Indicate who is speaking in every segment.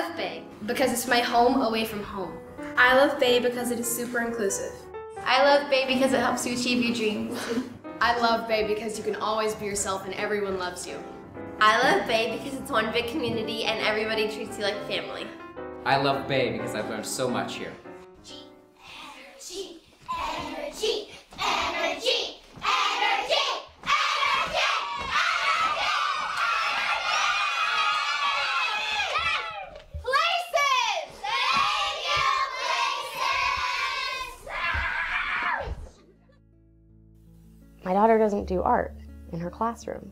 Speaker 1: love BAAY because it's my home away from home.
Speaker 2: I love BAAY because it is super inclusive.
Speaker 3: I love BAAY because it helps you achieve your dreams.
Speaker 1: I love BAAY because you can always be yourself and everyone loves you.
Speaker 3: I love BAAY because it's one big community and everybody treats you like family.
Speaker 4: I love BAAY because I've learned so much here.
Speaker 5: Energy, energy, energy, energy, energy, places! Thank you, places!
Speaker 6: My daughter doesn't do art in her classroom.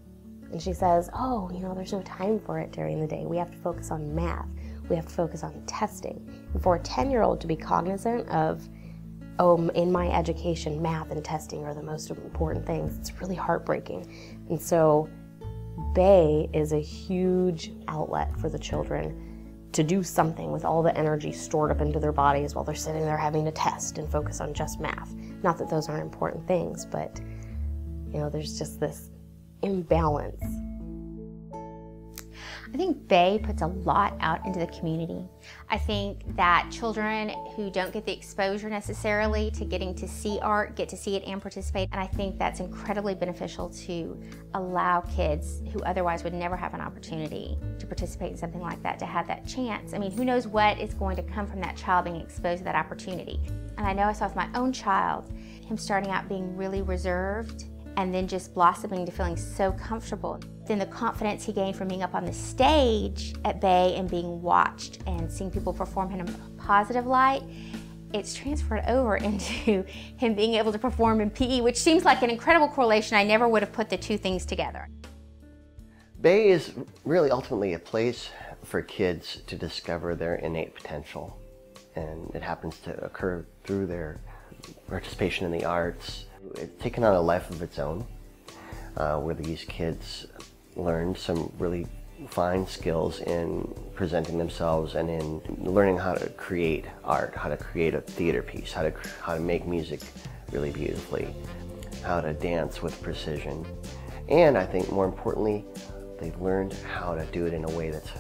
Speaker 6: And she says, oh, you know, there's no time for it during the day. We have to focus on math. We have to focus on testing. And for a 10-year-old to be cognizant of, oh, in my education, math and testing are the most important things, it's really heartbreaking. And so BAAY is a huge outlet for the children to do something with all the energy stored up into their bodies while they're sitting there having to test and focus on just math. Not that those aren't important things, but you know, there's just this imbalance.
Speaker 7: I think BAAY puts a lot out into the community. I think that children who don't get the exposure necessarily to getting to see art, get to see it and participate, and I think that's incredibly beneficial to allow kids who otherwise would never have an opportunity to participate in something like that, to have that chance. I mean, who knows what is going to come from that child being exposed to that opportunity. And I know I saw with my own child, him starting out being really reserved, and then just blossoming to feeling so comfortable. Then the confidence he gained from being up on the stage at BAAY and being watched and seeing people perform in a positive light, it's transferred over into him being able to perform in PE, which seems like an incredible correlation. I never would have put the two things together.
Speaker 8: BAAY is really ultimately a place for kids to discover their innate potential. And it happens to occur through their participation in the arts. It's taken on a life of its own, where these kids learn some really fine skills in presenting themselves and in learning how to create art, how to create a theater piece, how to make music really beautifully, how to dance with precision. And I think more importantly, they've learned how to do it in a way that's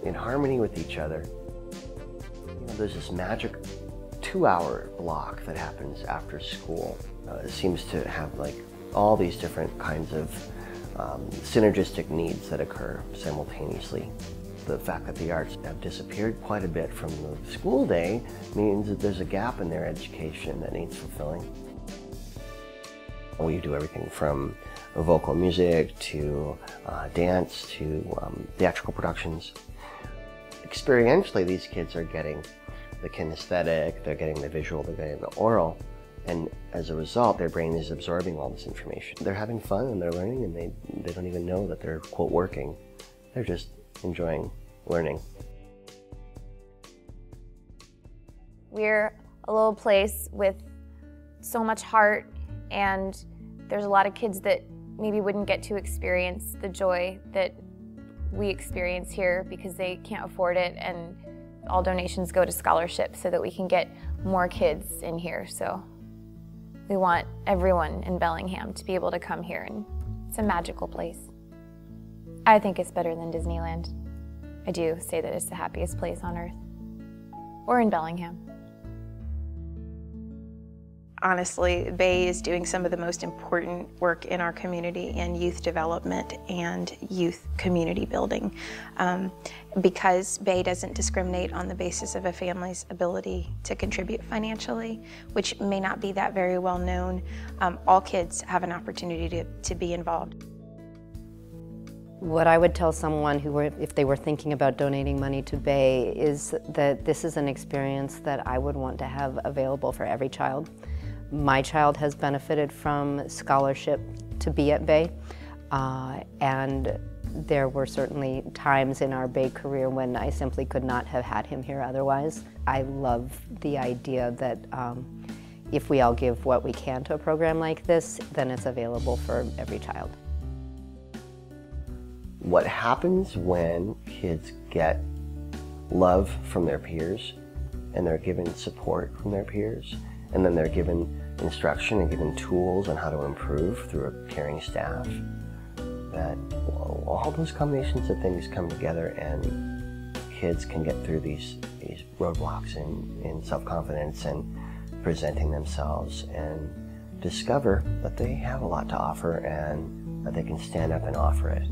Speaker 8: in harmony with each other. You know, there's this magic 2-hour block that happens after school. It seems to have like all these different kinds of synergistic needs that occur simultaneously. The fact that the arts have disappeared quite a bit from the school day means that there's a gap in their education that needs fulfilling. We do everything from vocal music to dance to theatrical productions. Experientially, these kids are getting the kinesthetic, they're getting the visual, they're getting the oral, and as a result, their brain is absorbing all this information. They're having fun and they're learning, and they don't even know that they're, quote, working. They're just enjoying learning.
Speaker 9: We're a little place with so much heart, and there's a lot of kids that maybe wouldn't get to experience the joy that we experience here because they can't afford it, and all donations go to scholarships so that we can get more kids in here. So we want everyone in Bellingham to be able to come here, and it's a magical place. I think it's better than Disneyland. I do say that it's the happiest place on earth, or in Bellingham.
Speaker 2: Honestly, BAAY is doing some of the most important work in our community in youth development and youth community building. Because BAAY doesn't discriminate on the basis of a family's ability to contribute financially, which may not be that very well known, all kids have an opportunity to be involved.
Speaker 10: What I would tell someone if they were thinking about donating money to BAAY is that this is an experience that I would want to have available for every child. My child has benefited from scholarship to be at BAAY, and there were certainly times in our BAAY career when I simply could not have had him here otherwise. I love the idea that if we all give what we can to a program like this, then it's available for every child.
Speaker 8: What happens when kids get love from their peers and they're given support from their peers, and then they're given instruction and given tools on how to improve through a caring staff, that all those combinations of things come together and kids can get through these roadblocks in self-confidence and presenting themselves and discover that they have a lot to offer and that they can stand up and offer it.